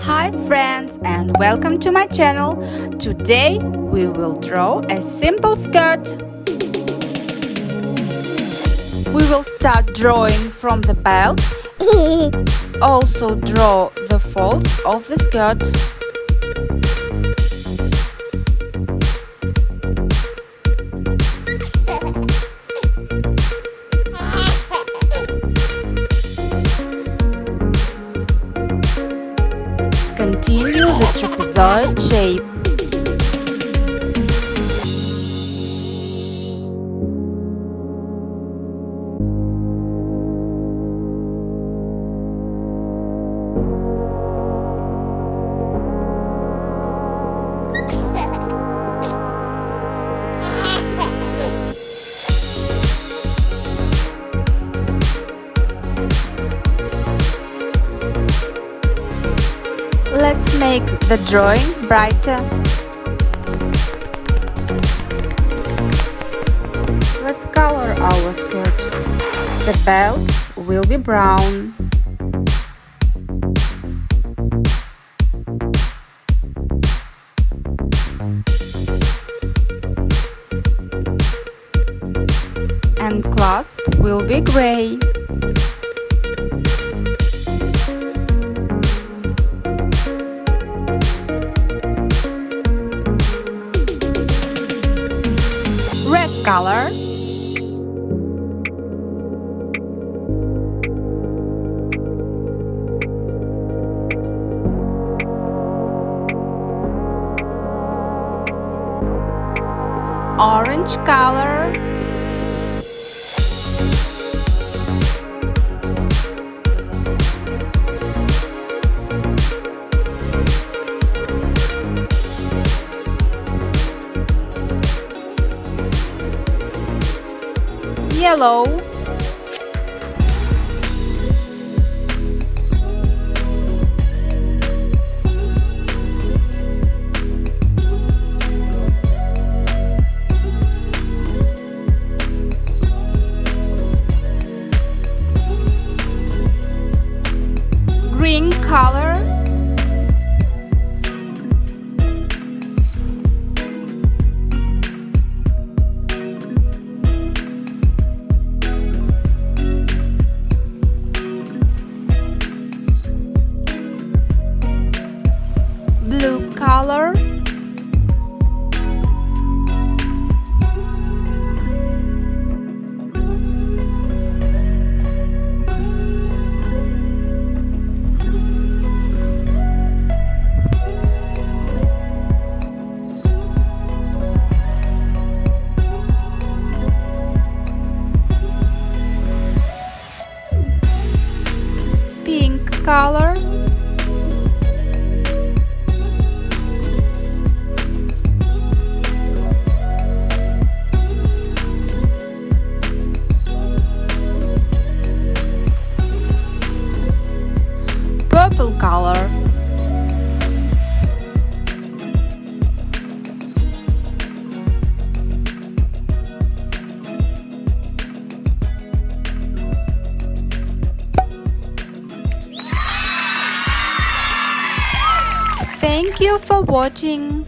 Hi friends and welcome to my channel. Today we will draw a simple skirt. We will start drawing from the belt. Also draw the folds of the skirt. Continue the trapezoid shape. Let's make the drawing brighter. Let's color our skirt. The belt will be brown. And clasp will be gray. Red color. Orange color. Yellow. Green color. Blue color. Pink color. Purple color. Thank you for watching.